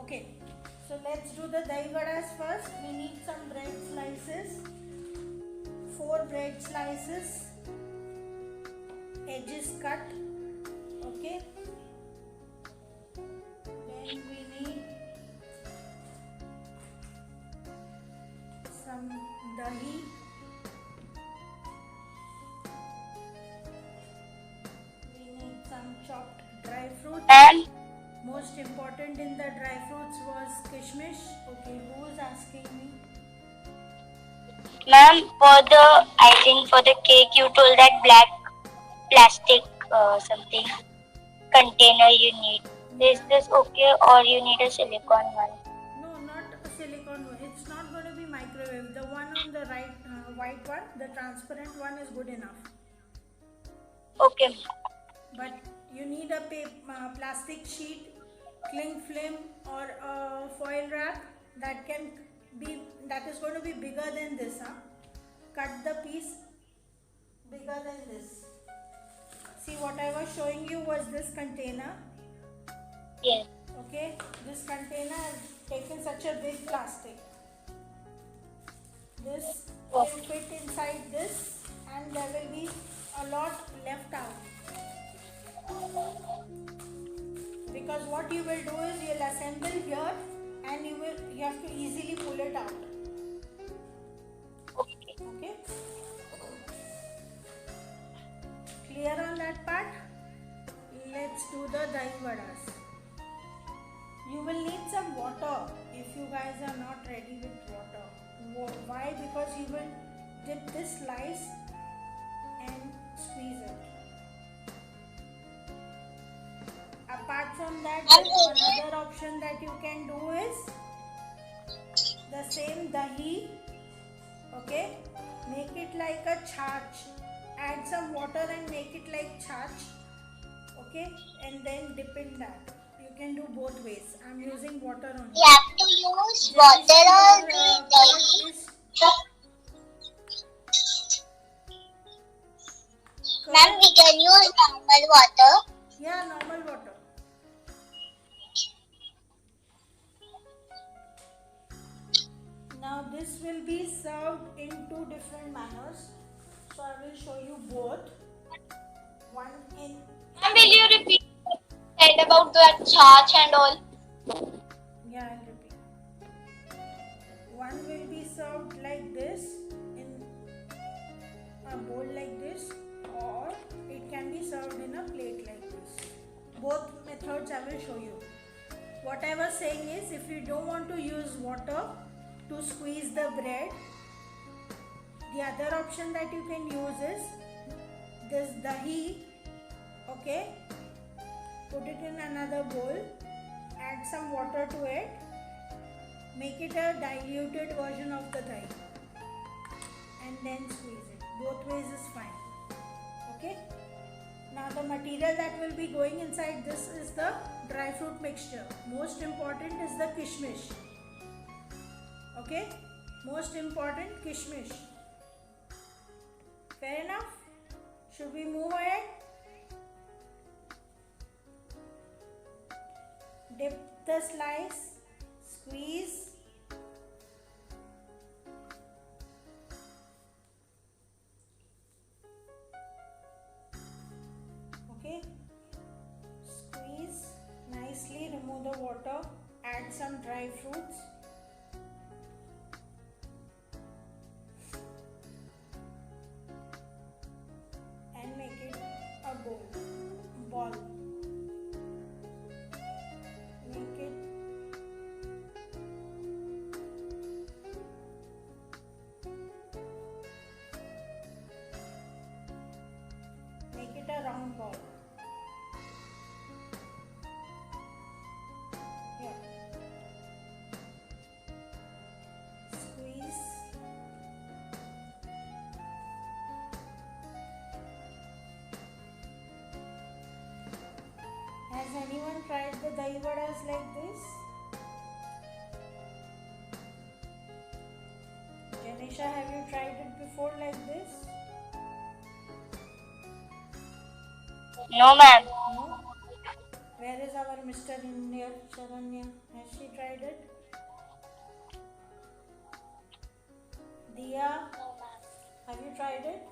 Okay, so let's do the dahi vadas first. We need some bread slices, 4 bread slices, edges cut. Okay, then we need some dahi. We need some chopped dry fruits. Ma'am, Most important in the dry fruits was kishmish. Okay, who is asking me? ma'am, I think for the cake you told that black plastic something container you need. Is this okay or you need a silicone one? No, not a silicone one. It's not going to be microwave. The one on the right, white one, the transparent one is good enough. Okay, But you need a plastic sheet, cling film, or a foil wrap that is going to be bigger than this. Huh? Cut the piece bigger than this. See, what I was showing you was this container. yes. Okay, this container has taken such a big plastic. This will fit inside this, and there will be a lot left out. Because what you will do is you'll assemble here, and you have to easily pull it out. Okay. Clear on that part? Let's do the dahi vadas. You will need some water if you guys are not ready with water. Why? Because you will dip this slice and squeeze it. Apart from that, another option that you can do is the same dahi. Okay, make it like a chach. Add some water and make it like chach. Okay, and then dip in that. You can do both ways. I'm using water only. You have to use water or the dahi. Ma'am, we can use normal water. Yeah, normal water. Now this will be served in 2 different manners. So I will show you both. One in. Ma'am, will you repeat what you said about that charge and all? Yeah, I'll repeat. One will be served like this in a bowl like this, or it can be served in a plate like this. Both methods I will show you. What I was saying is, if you don't want to use water to squeeze the bread, the other option that you can use is this dahi. Okay, put it in another bowl, add some water to it, make it a diluted version of the dahi, and then squeeze it. Both ways is fine. Okay, now the material that will be going inside this is the dry fruit mixture. Most important is the kishmish. Okay, most important kishmish. Fair enough? Should we move ahead? Dip the slice, squeeze. Okay, squeeze nicely, remove the water, add some dry fruits. And make it a ball. Make it a round ball. Here. Squeeze. Has anyone tried the dahi vadas like this? Janisha, have you tried it before like this? No, ma'am. No? Where is our Mr. India, Sharanya? Has she tried it? Diya, No, ma'am. have you tried it?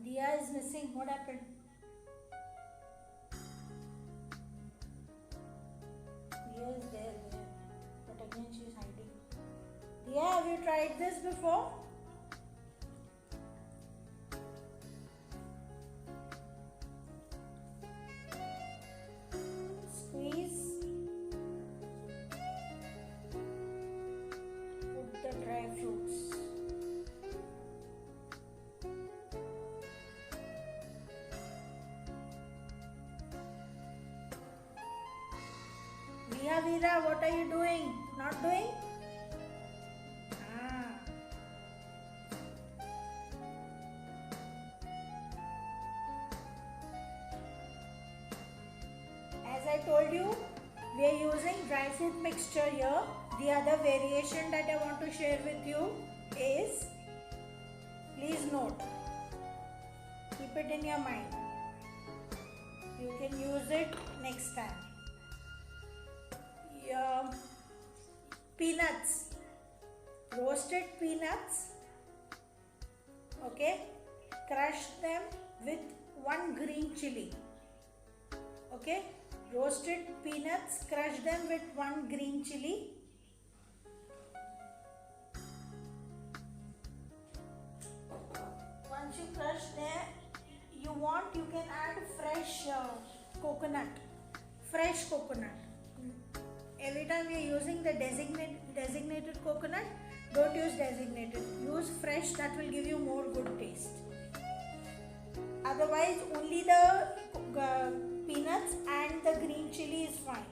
Diya is missing. What happened? Diya is there. But again she is hiding. Diya, have you tried this before? Squeeze. Put the dry fruits. Veera, what are you doing? Not doing? Ah. As I told you, we are using dry fruit mixture here. The other variation that I want to share with you is, please note, keep it in your mind. You can use it next time. Peanuts, roasted peanuts, okay, crush them with 1 green chili, okay, roasted peanuts, crush them with 1 green chili. Once you crush them, you can add fresh coconut, Every time we are using the designated coconut, don't use designated. Use fresh, that will give you more good taste. Otherwise, only the peanuts and the green chili is fine.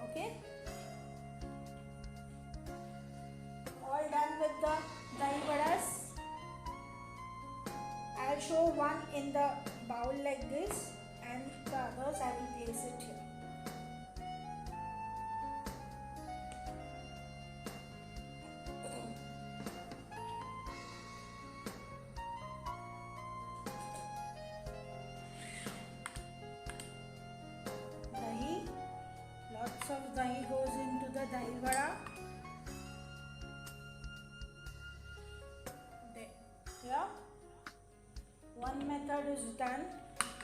Okay? All done with the dahi vadas. I'll show one in the bowl like this, and the others I will place it here. Lots of dahi goes into the dahi vada. There. Yeah. One method is done.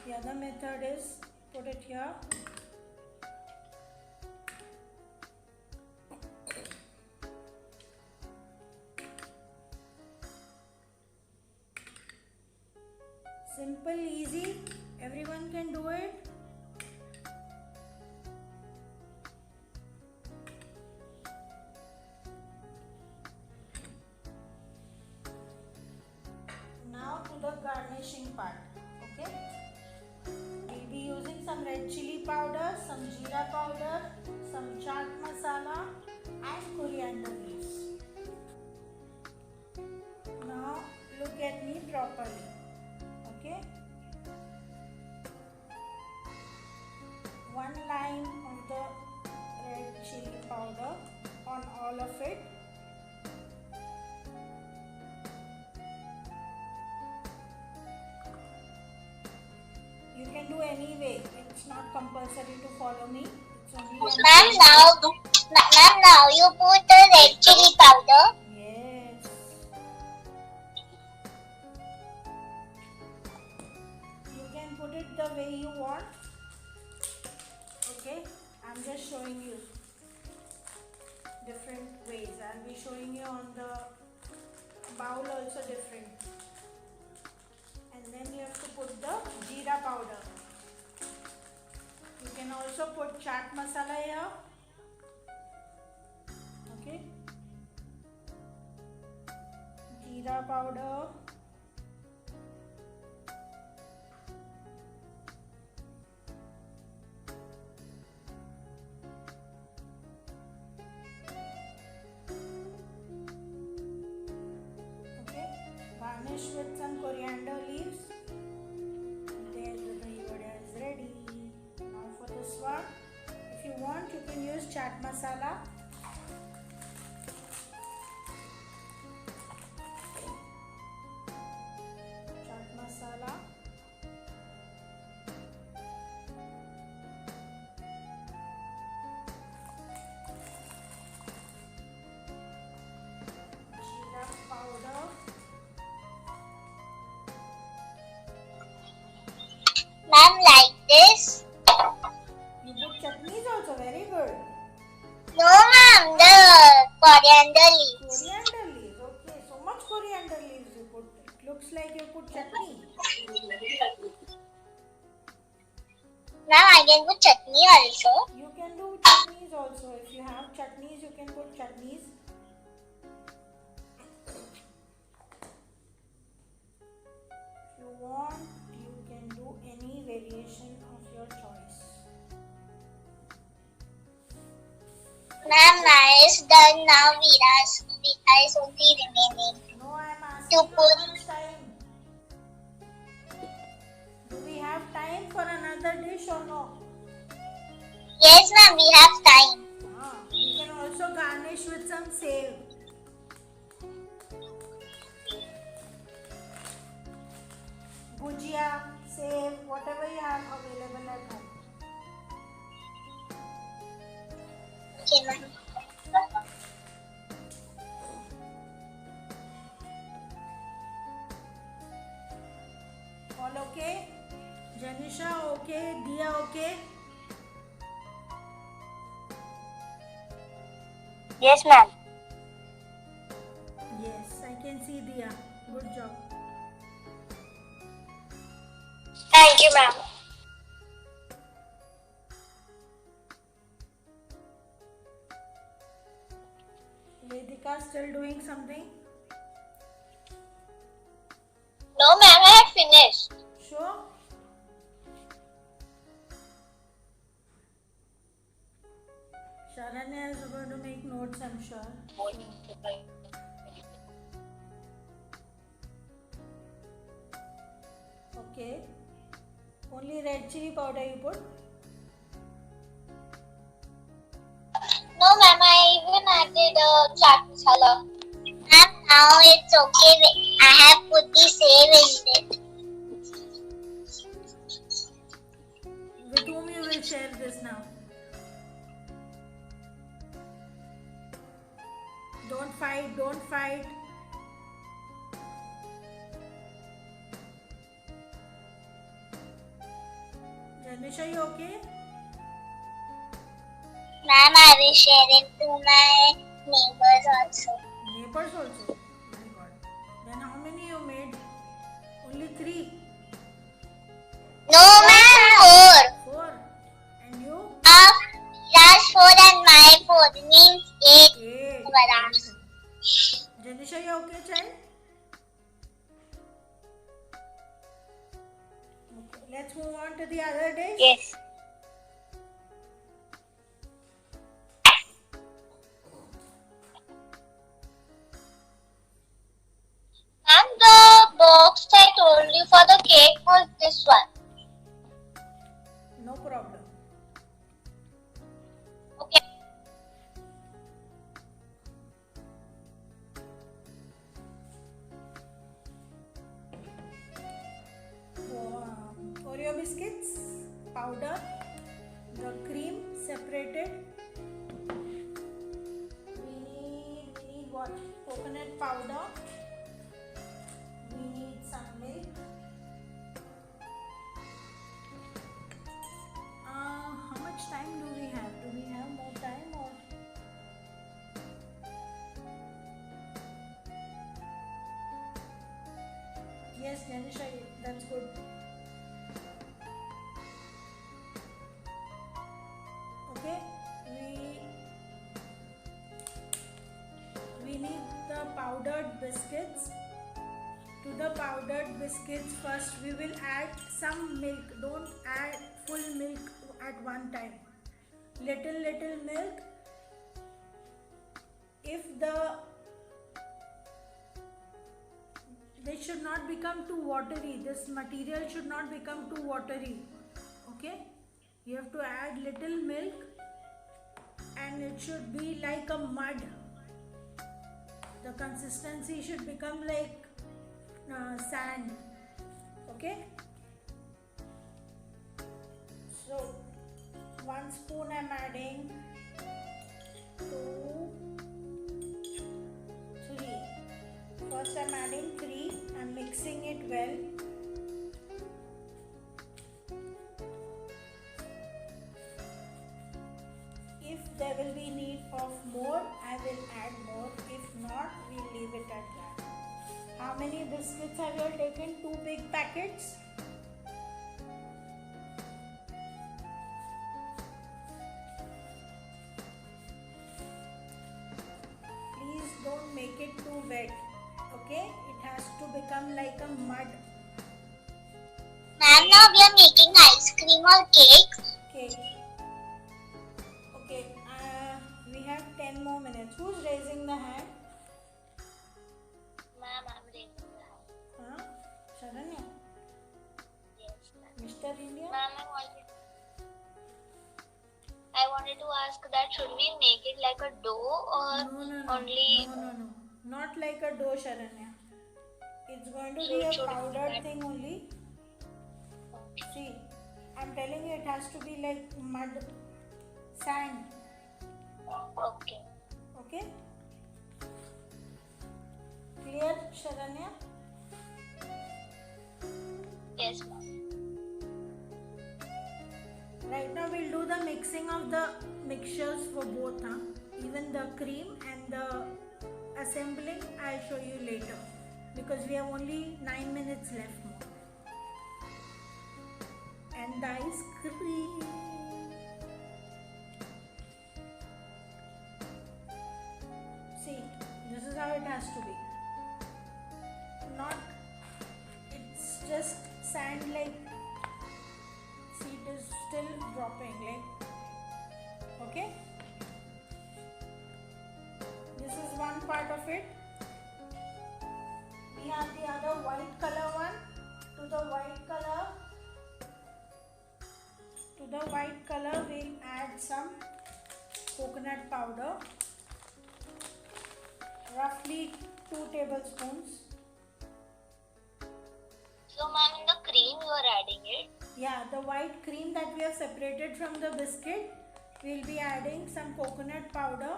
The other method is put it here. Simple, easy. Everyone can do it. The garnishing part, okay? We'll be using some red chili powder, some jeera powder, some chaat masala and coriander leaves. Now look at me properly, okay? 1 line of the red chili powder on all of it. You can do any way. It's not compulsory to follow me. It's only Ma'am, now you put the red chili powder. Yes. You can put it the way you want. Okay. I'm just showing you different ways. I'll be showing you on the bowl also different. And then you have to put the jeera powder. You can also put chaat masala here. Okay. Jeera powder. Okay. Garnish with some coriander leaves. There the dahi vada is ready. Now for this one, if you want, you can use chaat masala. Ma'am, like this? You put chutneys also, very good. No, ma'am, the coriander leaves. Coriander leaves, okay. So much coriander leaves you put. It looks like you put chutney. Ma'am, I can put chutney also. You can do chutneys also. If you have chutneys, you can put chutneys. If you want, you can do any variation of your choice. Ma'am, is done now. Vira is only remaining. No, I am asking To how put. much time. Do we have time for another dish or no? Yes, ma'am, we have time. We can also garnish with some save. Bhujia, save, whatever you have available at home. Okay, ma'am. All okay? Janisha okay? Dia okay? Yes, ma'am. Yes, I can see Dia. Good job. Thank you, ma'am. Vedika still doing something? No, ma'am, I have finished. Sure? Sharanya is going to make notes, I'm sure. Okay. Only red chili powder you put? No, ma'am, I even added chaat masala. Ma'am, now it's okay. I have put the save in it. With whom you will share this now? Don't fight, don't fight. Janisha, you okay? Ma'am, I will share it to my neighbors also. Neighbors also? My God. Then how many you made? Only 3? No, ma'am, 4. 4? And you? That's 4 and my 4 means 8. 8. Varans. Janisha, you okay, child? Okay. Let's move on to the other dish. Yes. And the box I told you for the cake was this one. No problem. Okay. Oreo biscuits, powder, the cream separated. We need what? Coconut powder. We need some milk. How much time do we have? Do we have more time or? Yes, Janisha, that's good. Okay, we need the powdered biscuits. To the powdered biscuits, first we will add some milk. Don't add full milk at one time. Little milk. If they should not become too watery. This material should not become too watery. Okay, you have to add little milk and it should be like a mud. The consistency should become like sand. Okay, so 1 spoon I'm adding, 2, 3. First I'm adding 3. I'm mixing it well. there will be need of more, I will add more. If not, we'll leave it at that. How many biscuits have you all taken? 2 big packets? Please don't make it too wet. Okay? It has to become like a mud. Ma'am, now we are making ice cream or cake. Cake. Okay, we have 10 more minutes. Who's raising the hand? Ma'am, I'm raising the hand. Huh? Sharanya? Yes, ma'am. Mr. India? Ma'am, I wanted to ask that should we make it like a dough or No. only No. Not like a dough, Sharanya. It's going to be a powdered thing only. See, I'm telling you, it has to be like mud, sand. okay? Okay? Clear, Sharanya? Yes, ma'am. Right now we'll do the mixing of the mixtures for both, huh? Even the cream and the assembling I'll show you later, because we have only 9 minutes left more. And the ice cream. See, this is how it has to be. Not, it's just sand like, see, it is still dropping like, okay? This is one part of it. We have the other white color one. To the white color we'll add some coconut powder, roughly 2 tablespoons. So, ma'am, in the cream you are adding it. Yeah, the white cream that we have separated from the biscuit, we'll be adding some coconut powder.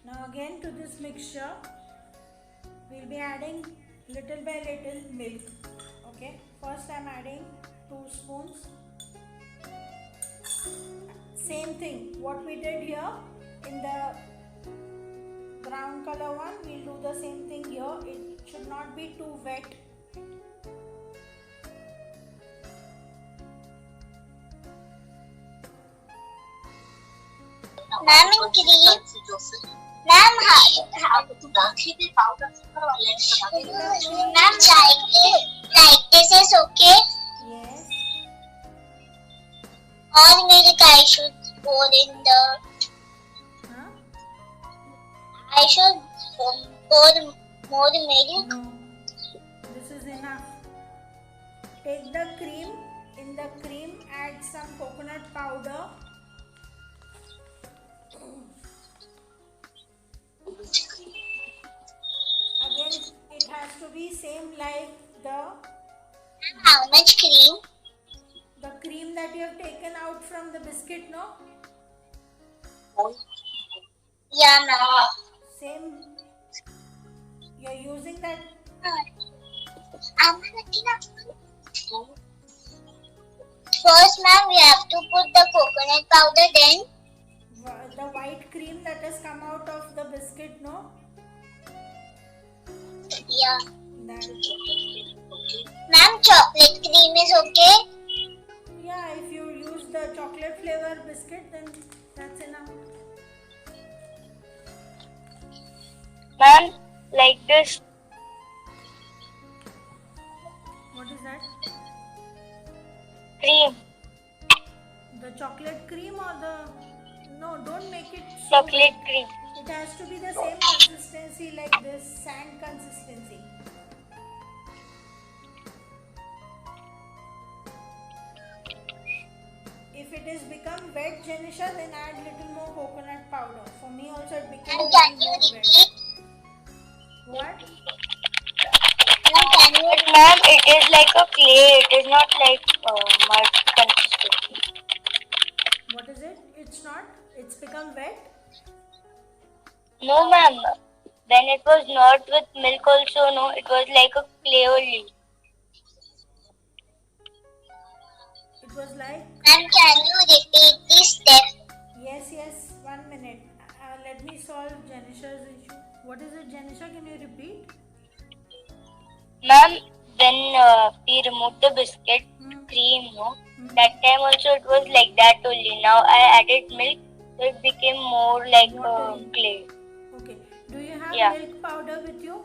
Now again, to this mixture, we'll be adding little by little milk. Okay, first I'm adding 2 spoons. Same thing, what we did here in the brown color one, we'll do the same thing here. It should not be too wet. Ma'am, in cream. Ma'am, ma'am, like this is okay. Yes. Or milk I should pour in the. Huh? I should pour more milk. No. This is enough. Take the cream. In the cream, add some coconut powder. Again, it has to be same like How much cream? the cream that you have taken out from the biscuit, no? Yeah, ma'am. Same. You're using that. First, ma'am, we have to put the coconut powder, then The white cream that has come out of the biscuit, no? yeah. That. Ma'am, chocolate cream is okay. Yeah, if you use the chocolate flavor biscuit, then that's enough. Ma'am, like this. What is that? Cream. The chocolate cream or the... No, don't make it so Chocolate wet. cream. It has to be the same consistency like this, sand consistency. If it is become wet, Janisha, then add little more coconut powder. For me also it became And can you little wet. repeat? What? Ma'am, can you But ma'am, it is like a clay. It is not like mud consistency. What is it? It's not. It's become wet. No, ma'am. When it was not with milk also, no, it was like a clay only. It It was like, Ma'am, can you repeat this step? yes, 1 minute. Let me solve Janisha's issue. What is it, Janisha? Can you repeat? Ma'am, when we removed the biscuit cream, no, that time also it was like that only. Now I added milk, so it became more like Watery. clay. Okay. Do you have Yeah. milk powder with you?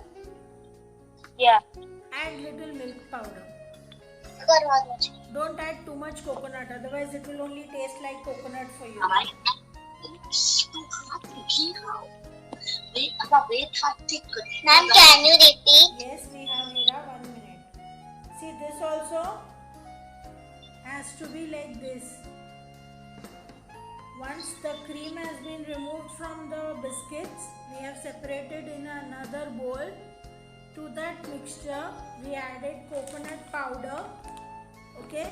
Yeah. Add little milk powder. करवा दो। Don't add too much coconut, otherwise it will only taste like coconut for you. Ma'am, can you repeat? Yes, we have Mira, 1 minute. See, this also has to be like this. Once the cream has been removed from the biscuits, we have separated in another bowl. To that mixture, we added coconut powder. Okay.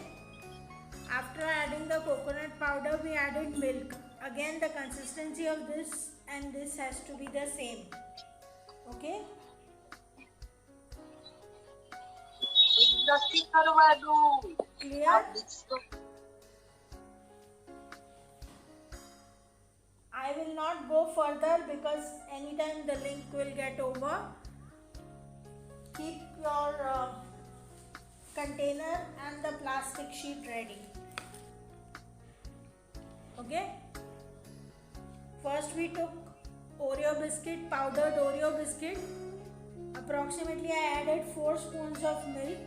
After adding the coconut powder, we added milk. Again, the consistency of this and this has to be the same. Okay. Clear? I will not go further because anytime the link will get over. Keep your container and the plastic sheet ready. Okay. First we took Oreo biscuit, powdered Oreo biscuit. Approximately I added 4 spoons of milk.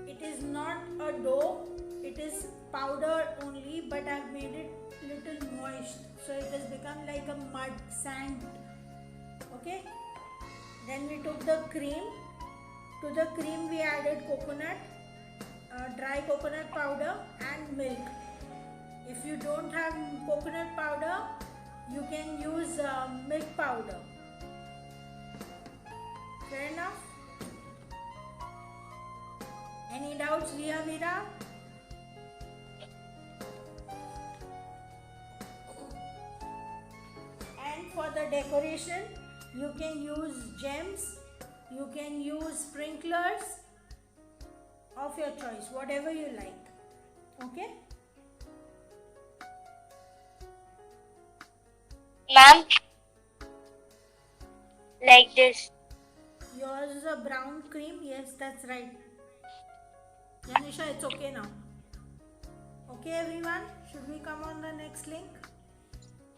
It is not a dough, it is powder only, but I've made it little moist, so it has become like a mud, sand. Okay. Then we took the cream. To the cream we added coconut, dry coconut powder and milk. If you don't have coconut powder, you can use milk powder. Fair enough? Any doubts, Riya Veera? And for the decoration, you can use gems, you can use sprinklers of your choice, whatever you like. Okay? Ma'am, like this. Yours is a brown cream? Yes, that's right. Janisha, it's okay now. Okay, everyone? Should we come on the next link?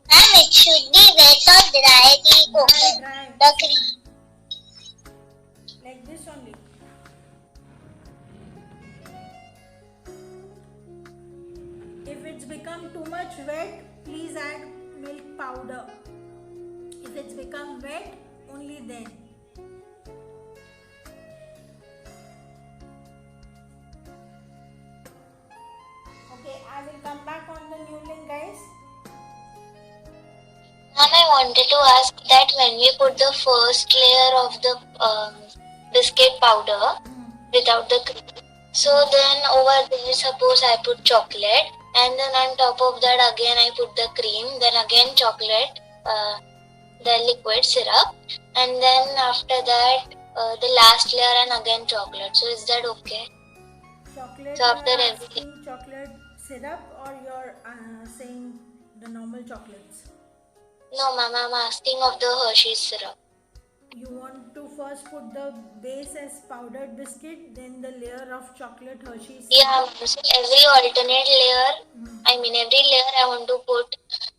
Ma'am, it should be wet or dry the coconut, Dry. the cream. Like this only. If it's become too much wet, please add milk powder. If it's become wet, only then. Okay, I will come back on the new link, guys. Ma'am, I wanted to ask that when we put the first layer of the biscuit powder without the cream, so then over there suppose I put chocolate and then on top of that again I put the cream, then again chocolate, the liquid syrup, and then after that the last layer and again chocolate. So is that okay? Chocolate, So after you are everything- asking chocolate syrup or you're saying the normal chocolates? No, ma'am, I'm asking of the Hershey's syrup. You want to first put the base as powdered biscuit, then the layer of chocolate Hershey's. Yeah, ma'am. So every alternate layer, I mean every layer I want to put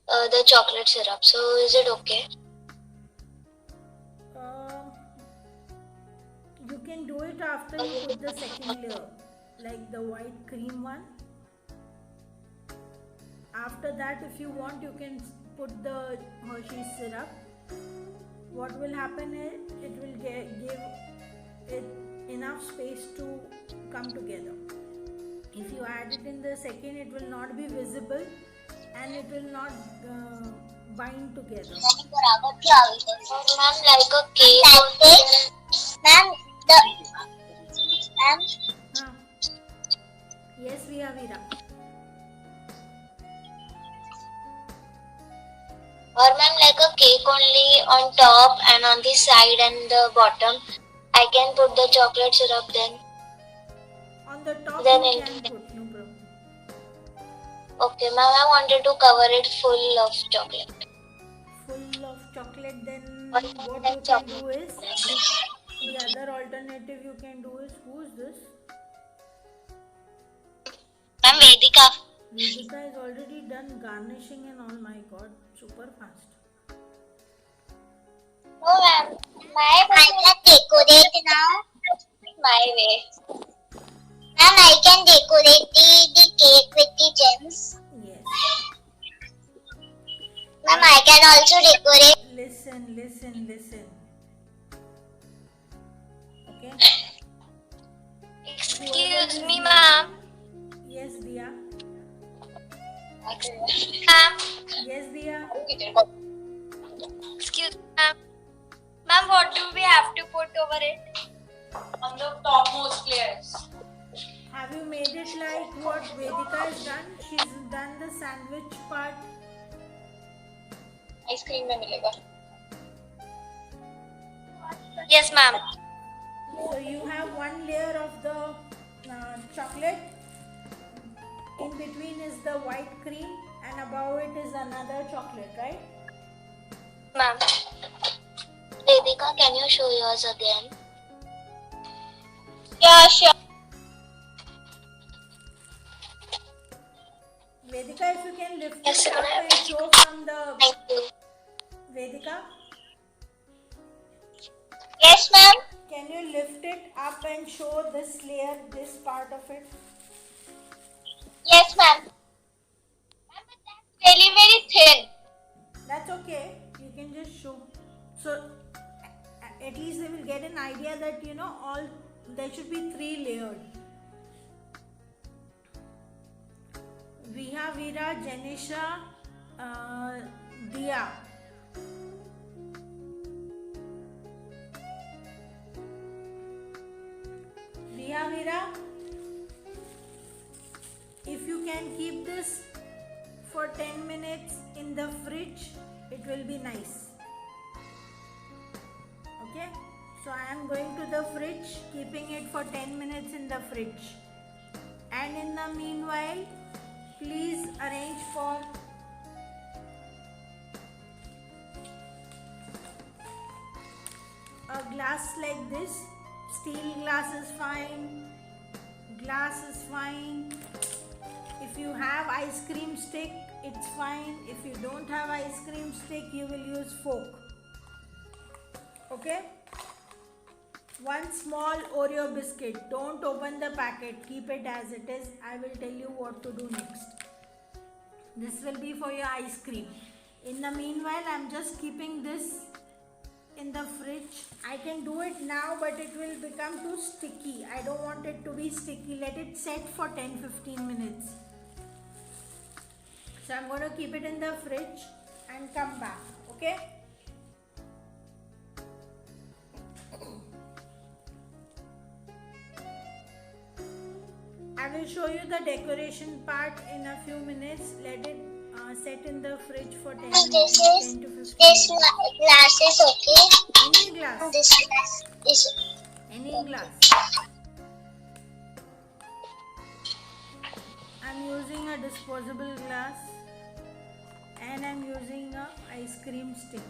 the chocolate syrup. So is it okay? You can do it after you put the second layer, like the white cream one. After that, if you want, you can put the Hershey's syrup. What will happen is it will give it enough space to come together. If you add it in the second, it will not be visible and it will not bind together. Ma'am, like a cake. Ma'am, Huh. Yes, we have Veera. Or ma'am, like a cake only on top and on the side and the bottom, I can put the chocolate syrup then. On of the top Then you it- can put, no problem. Okay, ma'am, I wanted to cover it full of chocolate. Full of chocolate, then What what kind you of can do chocolate? is, the other alternative you can do is, who's this? Ma'am, Vedika. Vedika has already done garnishing and all, my god, super fast. No, ma'am. I can decorate now. My way. Ma'am, I can decorate the cake with the gems. Yes. Ma'am, I can also decorate. Listen. Okay? Excuse me, ma'am. Yes, Diya. Ma'am. Yes, Diya. Excuse me, ma'am. Ma'am, what do we have to put over it? On the topmost layers. Have you made it like what Vedika has done? She's done the sandwich part. Ice cream में मिलेगा. Yes, ma'am. So you have one layer of the chocolate. In between is the white cream, and above it is another chocolate, right? Ma'am. Vedika, can you show yours again? Yeah, sure. Vedika, if you can lift Yes, it up ma'am. and show from the Thank you. Vedika, Yes, ma'am. can you lift it up and show this layer, this part of it? Yes, ma'am. Ma'am, but that's very, very thin. That's okay. You can just show. So at least they will get an idea that all there should be 3 layered. Viha, Veera, Janisha, Diya. Viha, Veera, if you can keep this for 10 minutes in the fridge, it will be nice. Okay, so I am going to the fridge, keeping it for 10 minutes in the fridge, and in the meanwhile please arrange for a glass like this. Steel glass is fine, glass is fine. If you have ice cream stick, it's fine. If you don't have ice cream stick, you will use fork. Okay? One small Oreo biscuit. Don't open the packet. Keep it as it is. I will tell you what to do next. This will be for your ice cream. In the meanwhile, I am just keeping this in the fridge. I can do it now, but it will become too sticky. I don't want it to be sticky. Let it set for 10-15 minutes. So I'm going to keep it in the fridge and come back. Okay? I will show you the decoration part in a few minutes. Let it set in the fridge for 10 minutes, 10 to 15 This minutes. glass is okay. Any glass. This glass is Any glass. I'm using a disposable glass and I'm using a ice cream stick.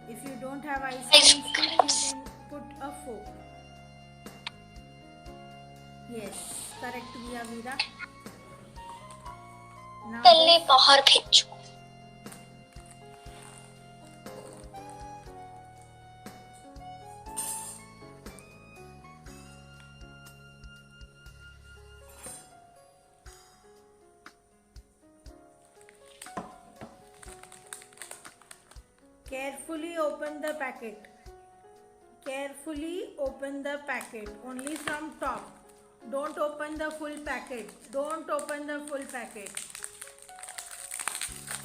If you don't have ice cream stick, you can put a fork. Yes, correct, Viya, Veera. Now पहले बाहर भेजो. carefully open the packet. Carefully open the packet. Only from top. Don't open the full packet. Don't open the full packet.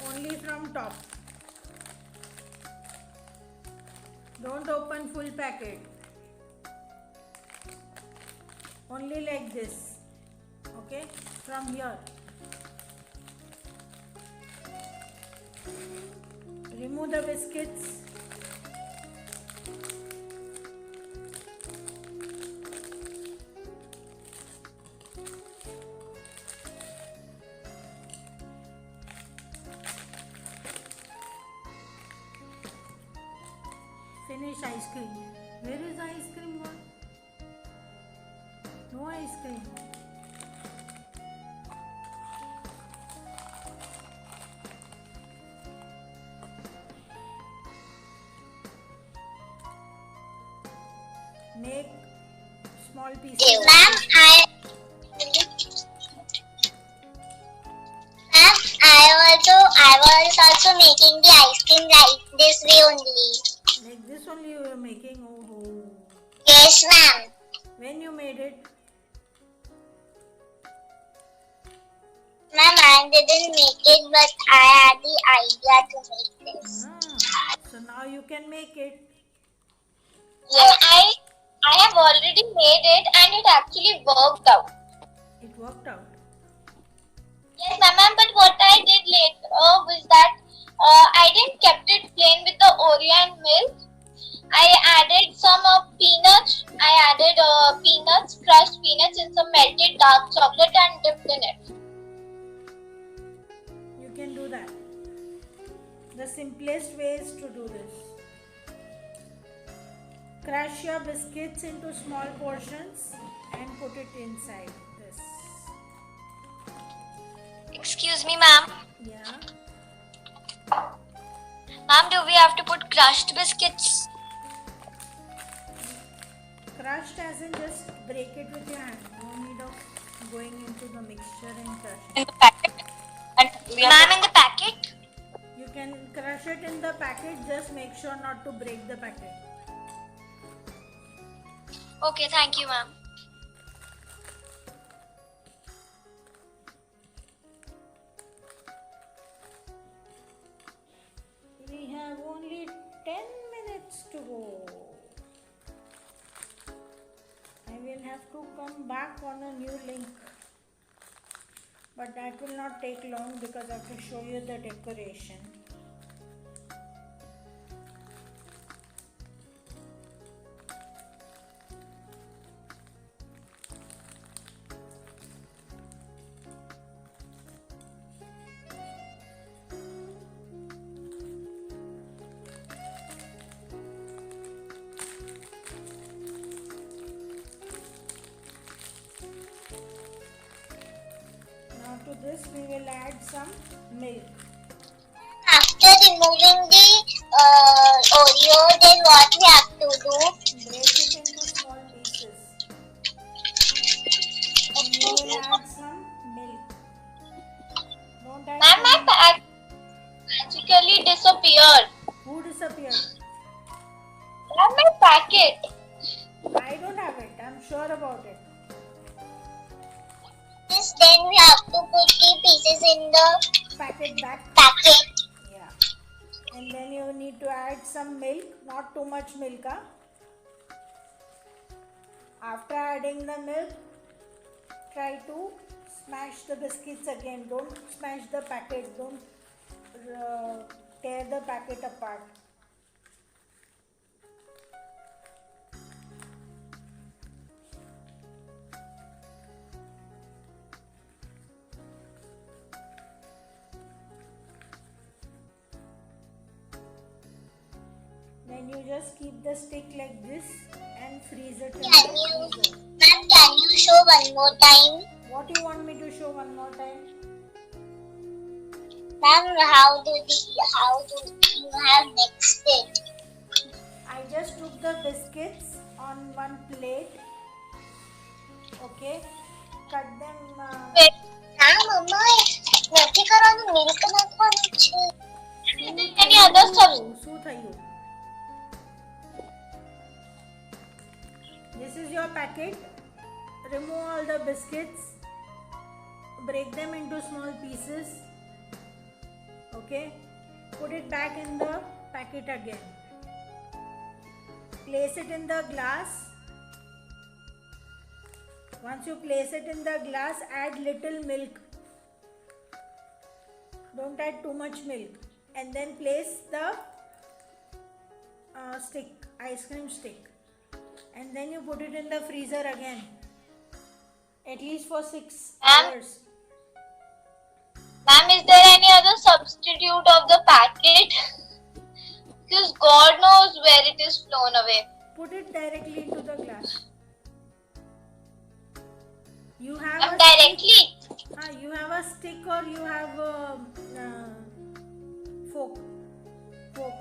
Only from top. Don't open full packet. Only like this. Okay? From here. Remove the biscuits. finish ice cream. Where is the ice cream gone? No ice cream. Make small pieces. Ma'am, I was also making the ice cream like this way only. Like this only you were making. Oh. Yes, ma'am. When you made it? Ma'am, I didn't make it, but I had the idea to make this. So now you can make it. Yes. I have already made it and it actually worked out. It worked out. Yes, ma'am, but what I did later was that I didn't kept it plain with the Oreo and milk. I added some peanuts. I added peanuts, crushed peanuts, and some melted dark chocolate and dipped in it. You can do that. The simplest way is to do this. Crush your biscuits into small portions and put it inside this. Excuse me, ma'am. Yeah. Ma'am, do we have to put crushed biscuits? Crushed as in just break it with your hand. No need of going into the mixture and crush it. In the packet? And ma'am, in the packet? You can crush it in the packet, just make sure not to break the packet. Okay, thank you, ma'am. We have only 10 minutes to go. I will have to come back on a new link. But that will not take long because I have to show you the decoration. Now to this we will add some milk. After removing the Oreo, then what we have to do? Break it into small pieces. And you will add some milk. Don't add Ma'am, my some- pack magically disappeared. Who disappeared? Ma'am, my packet. I don't have it. I'm sure about it. This, then we have to put the pieces in the Packet back. packet. Yeah. And then you need to add some milk. Not too much milk. Huh? After adding the milk, try to smash the biscuits again. Don't smash the packet. Don't tear the packet apart. Then you just keep the stick like this and freeze it in Can the you, freezer. ma'am, can you show one more time? What do you want me to show one more time? Ma'am, how do you have mixed it? I just took the biscuits on one plate. Okay. Cut them. Wait, mama, નથી કરવાનું milk નાખવાનું છે. Any other substance? શું થયું? This is your packet. Remove all the biscuits. Break them into small pieces. Okay. Put it back in the packet again. Place it in the glass. Once you place it in the glass, add little milk. Don't add too much milk. And then place the stick, ice cream stick. And then you put it in the freezer again. At least for 6 hours. Ma'am, is there any other substitute of the packet? Because God knows where it is flown away. Put it directly into the glass. You have I'm a directly. stick. You have a stick or you have a fork. Fork.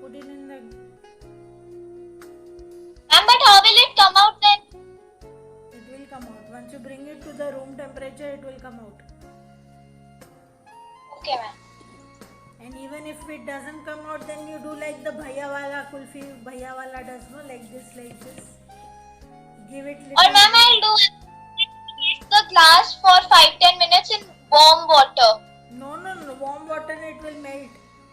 Put it in the. Ma'am, but how will it come out then? It will come out. Once you bring it to the room temperature, it will come out. Okay, ma'am. And even if it doesn't come out, then you do like the bhaiya wala kulfi bhaiya wala does, no? Like this. Give it little. Or ma'am, I'll do the glass for 5-10 minutes in warm water. No. Warm water, it will melt.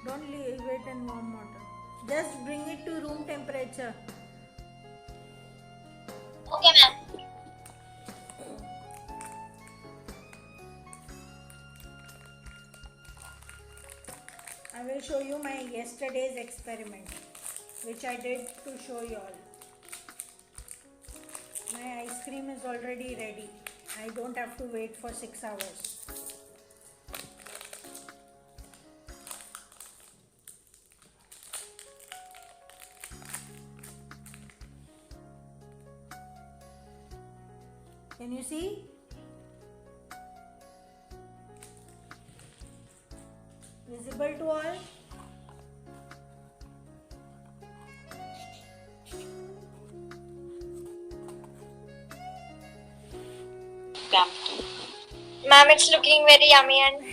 Don't leave it in warm water. Just bring it to room temperature. Okay, ma'am. I will show you my yesterday's experiment, which I did to show you all. My ice cream is already ready. I don't have to wait for 6 hours. Can you see? Visible to all? Ma'am, it's looking very yummy and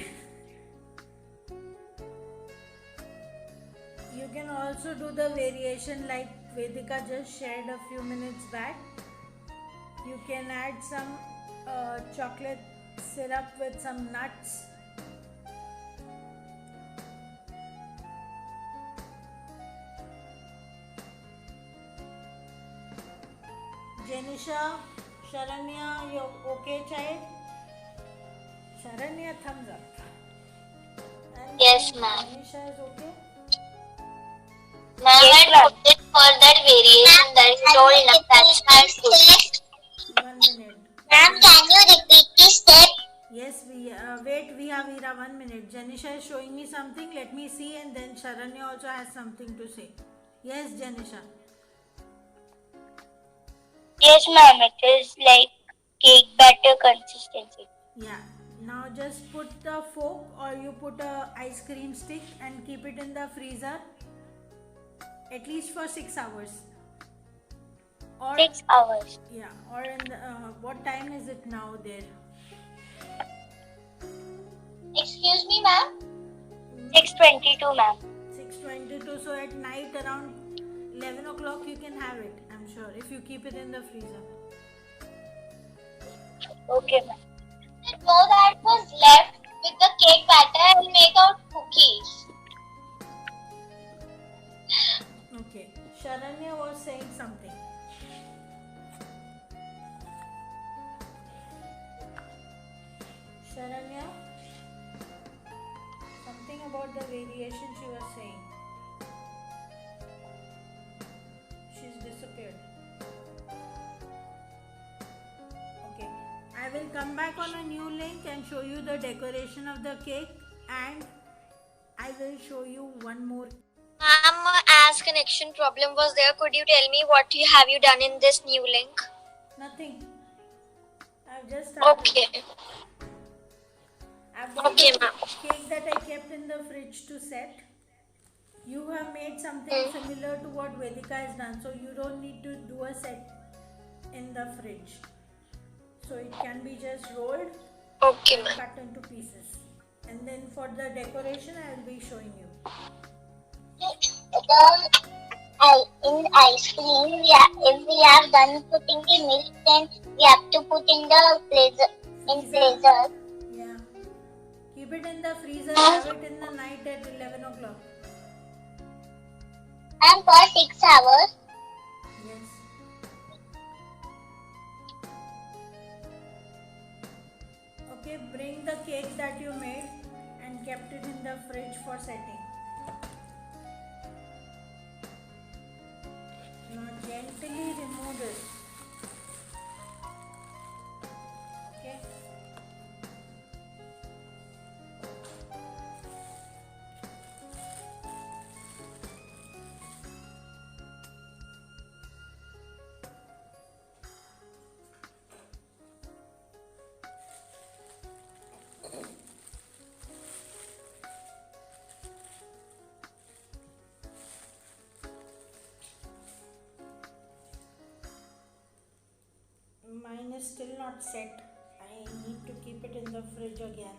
You can also do the variation like Vedika just shared a few minutes back. You can add some chocolate syrup with some nuts. Janisha, Sharanya, you okay, child? Sharanya, thumbs up. And Yes, ma'am. Janisha is okay? Ma'am, Yes, I ma'am. put it for that variation that you told now. That's my food. 1 minute. Ma'am, can you repeat the step? Yes, wait, we have Veera 1 minute. Janisha is showing me something. Let me see, and then Sharanya also has something to say. Yes, Janisha. Yes, ma'am. It is like cake batter consistency. Yeah. Now just put the fork or you put a ice cream stick and keep it in the freezer at least for 6 hours. Or 6 hours. yeah, or in the, what time is it now there? excuse me, ma'am. 6:22, ma'am. 6:22. So at night around 11 o'clock you can have it. I'm sure if you keep it in the freezer. Okay, ma'am. The dough that was left with the cake batter, I'll make out cookies. Okay. Sharanya was saying something. Sharanya? Something about the variation she was saying. She's disappeared. Okay. I will come back on a new link and show you the decoration of the cake, and I will show you one more. Ma'am, as connection problem was there, could you tell me what have you done in this new link? Nothing. I've just started. Okay. I've got Okay, the ma'am. cake that I kept in the fridge to set. You have made something similar to what Vedika has done, so you don't need to do a set in the fridge. So it can be just rolled Okay, and ma'am. cut into pieces. And then for the decoration, I will be showing you. In ice cream, if we have done putting the milk, then we have to put in the freezer. Yeah. Keep it in the freezer, have it in the night at 11 o'clock. And for 6 hours. Yes. Okay, bring the cake that you made and kept it in the fridge for setting. Now gently remove this. Okay. Mine is still not set. I need to keep it in the fridge again.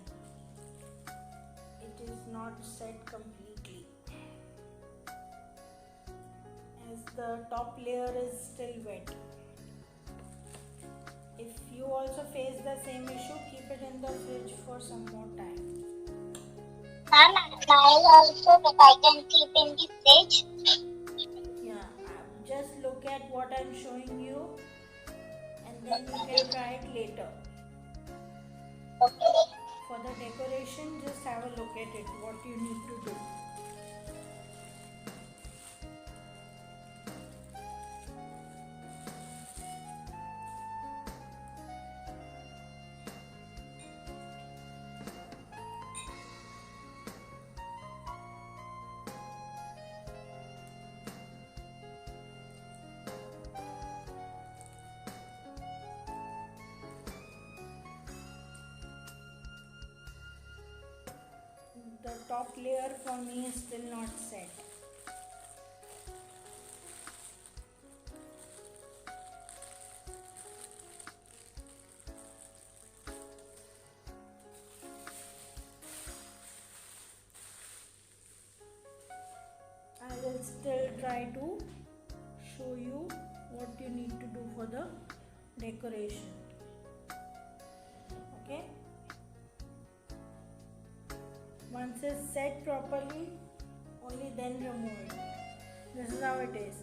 It is not set completely, as the top layer is still wet. If you also face the same issue, keep it in the fridge for some more time. Ma'am, mine also, but I can keep in the fridge. Yeah, just look at what I'm showing you and then you can try it later. Okay. For the decoration, just have a look at it, what you need to do. The top layer for me is still not set. I will still try to show you what you need to do for the decoration. Okay? Once it's set properly, only then remove it. This is how it is.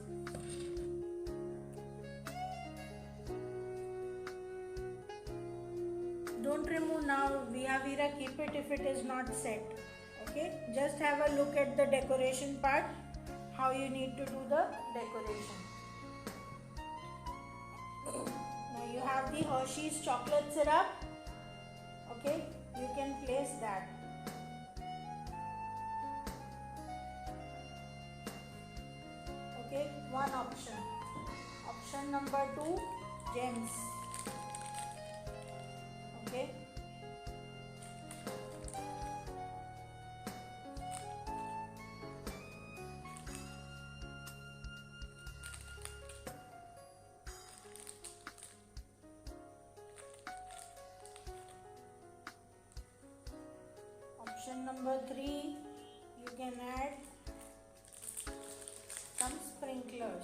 Don't remove now, Vihavira, keep it if it is not set. Okay, just have a look at the decoration part, how you need to do the decoration. Now you have the Hershey's chocolate syrup. Okay, you can place that. Okay, one option. Option number 2, gems. Okay. Option number 3, you can add some sprinklers.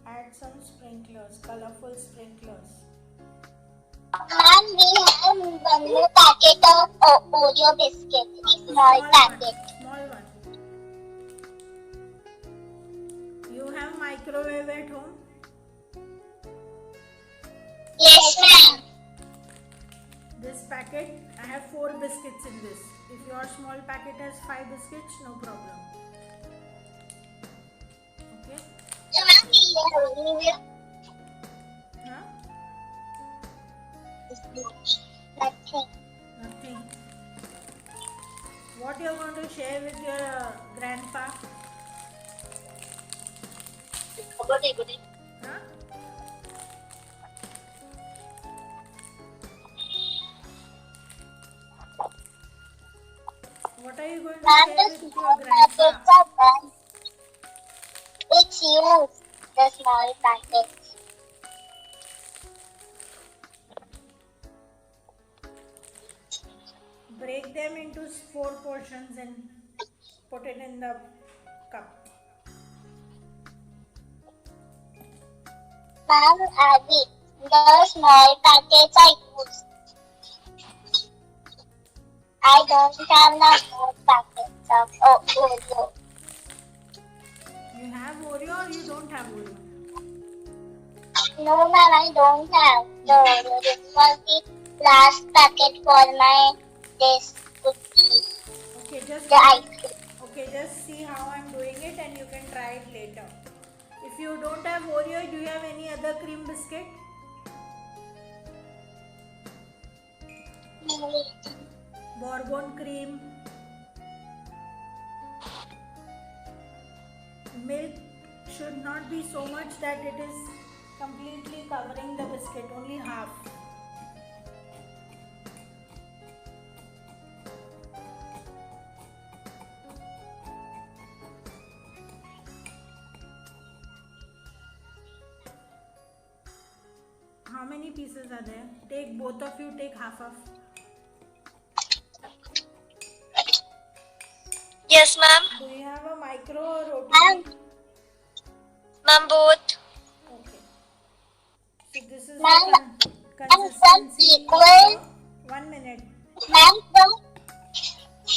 Add some sprinklers, colorful sprinklers. Ma'am, we have one more packet of Oreo biscuit, a small packet. Small one. You have microwave at home? Yes, ma'am. This packet, I have 4 biscuits in this. If your small packet has 5 biscuits, no problem. Okay? So, ma'am, we will Huh? nothing. Nothing. What you are going to share with your grandpa? Huh? What are you going to Ma'am, share the with your small grandpa? packets are done. It's used, the small packets. Break them into 4 portions and put it in the cup. Ma'am, Abby, the small packets are used. I don't have the more packets of Oreo. You have Oreo or you don't have Oreo? No, ma'am, I don't have the Oreo. This was the last packet for my this cookie, Okay, just the ice cream. okay, just see how I'm doing it and you can try it later. If you don't have Oreo, do you have any other cream biscuit? Bourbon cream. Milk should not be so much that it is completely covering the biscuit, only half. how many pieces are there? Take both of you, take half. Yes, ma'am. Do you have a micro or rotary? Ma'am, both. Okay. So this is Ma'am, the consistency. equal. 1 minute. Ma'am, from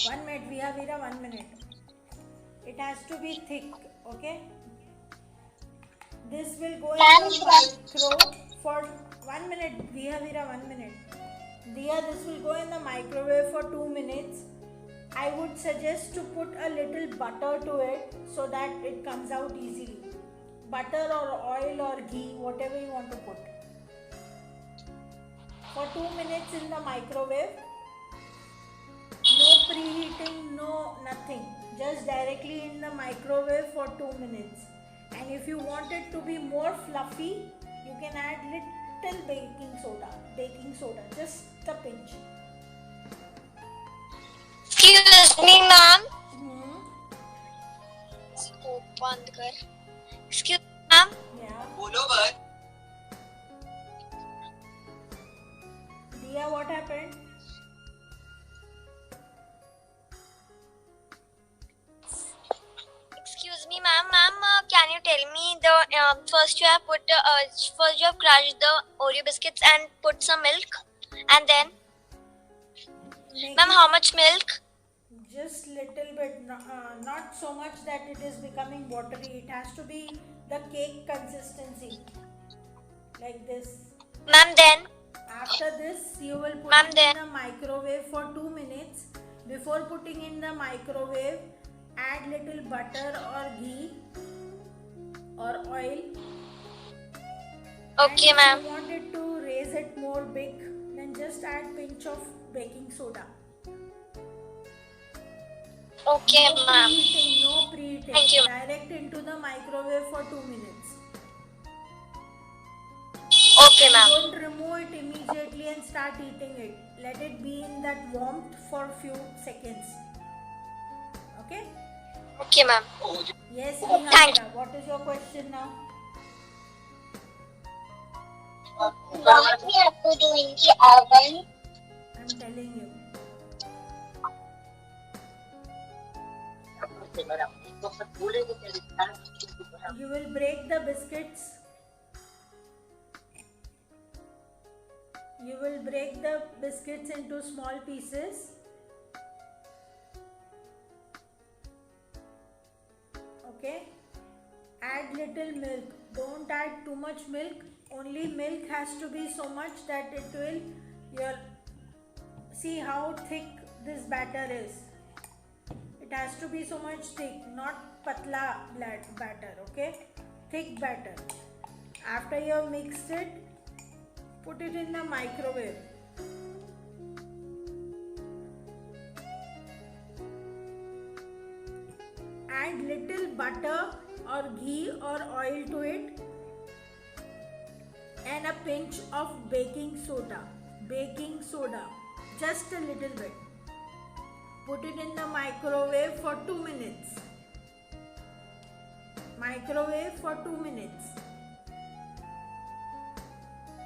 1 minute, Vihavira, 1 minute. It has to be thick, okay? This will go in the micro for 1 minute, Vihavira, 1 minute. Diya, this will go in the microwave for 2 minutes. I would suggest to put a little butter to it so that it comes out easily. Butter or oil or ghee, whatever you want to put. For 2 minutes in the microwave. No preheating, no nothing. Just directly in the microwave for 2 minutes. And if you want it to be more fluffy, you can add little baking soda, just a pinch. Excuse me, ma'am. scope बंद कर. Excuse me, ma'am. Yeah. Diya, what happened? Excuse me, ma'am. Ma'am, can you tell me the first you have crushed the Oreo biscuits and put some milk, and then, ma'am, how much milk? Just little bit, not so much that it is becoming watery. It has to be the cake consistency, like this. Ma'am, then. After this, you will put Ma'am, it then. in the microwave for 2 minutes. Before putting in the microwave, add little butter or ghee or oil. Okay, And ma'am. if you want it to raise it more big, then just add pinch of baking soda. Okay, ma'am. No preheating. Thank you. Direct into the microwave for 2 minutes. Okay, ma'am. Don't remove it immediately and start eating it. Let it be in that warmth for few seconds. Okay? Okay, ma'am. Yes, Thank Vihavira. What is your question now? What we have to do in the oven? I'm telling you. You will break the biscuits. You will break the biscuits into small pieces. Okay? Add little milk. Don't add too much milk. Only milk has to be so much that it will see how thick this batter is. It has to be so much thick, not patla batter, okay? Thick batter. After you have mixed it, put it in the microwave. Add little butter or ghee or oil to it and a pinch of baking soda. Baking soda, just a little bit. Put it in the microwave for 2 minutes. Microwave for 2 minutes.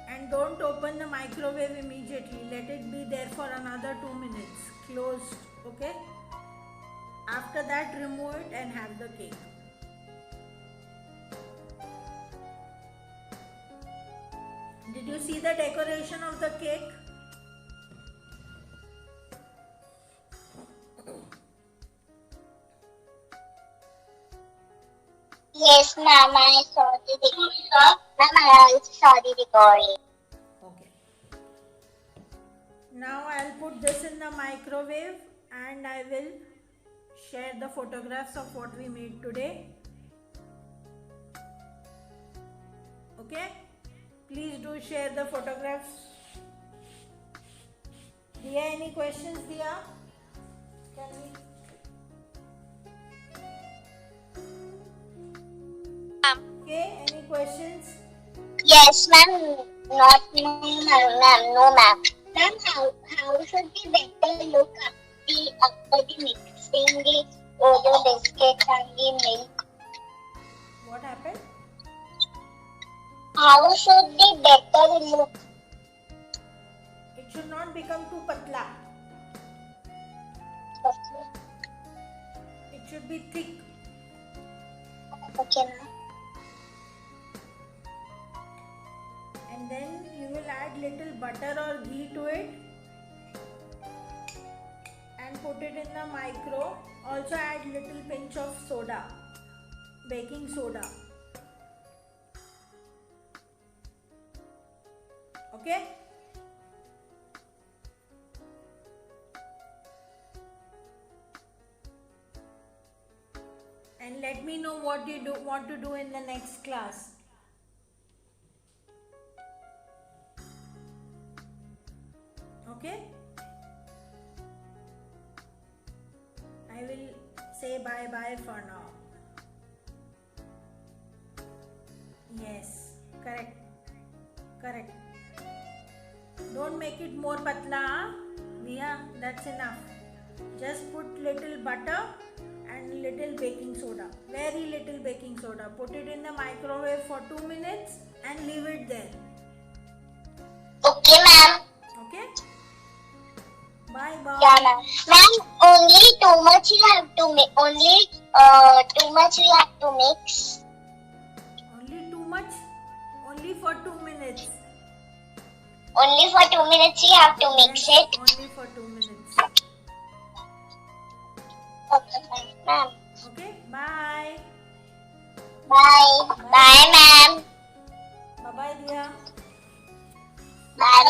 And don't open the microwave immediately. Let it be there for another 2 minutes. Closed. Okay? After that, remove it and have the cake. Did you see the decoration of the cake? Yes, ma'am, I saw the decoration. Ma'am, I also saw the decoration. Okay. Now I'll put this in the microwave and I will share the photographs of what we made today. Okay? Please do share the photographs. Diya, any questions, Diya? Can we? Okay, any questions? Yes, ma'am. Not no, ma'am. No, ma'am. Ma'am, how should we better look after the mixing the Oreo biscuits and the milk? What happened? How should the batter look? It should not become too patla. Okay, It should be thick. okay, ma'am. And then you will add little butter or ghee to it and put it in the micro. Also add little pinch of soda, baking soda. Okay? And let me know what you want to do in the next class. Okay? I will say bye bye for now. Yes, correct. Correct. Don't make it more patla, huh? Via, that's enough. Just put little butter and little baking soda. Very little baking soda. Put it in the microwave for 2 minutes and leave it there. Okay, ma'am. Okay? Bye bye. Yeah, ma'am. Ma'am, only too much you have to make. Only too much we have to mix. Only too much? Only for 2 minutes. Only for 2 minutes we have to mix Yes, it. only for 2 minutes. Okay, ma'am. Okay? Bye. Bye. Bye, ma'am. Bye bye, dear. Bye,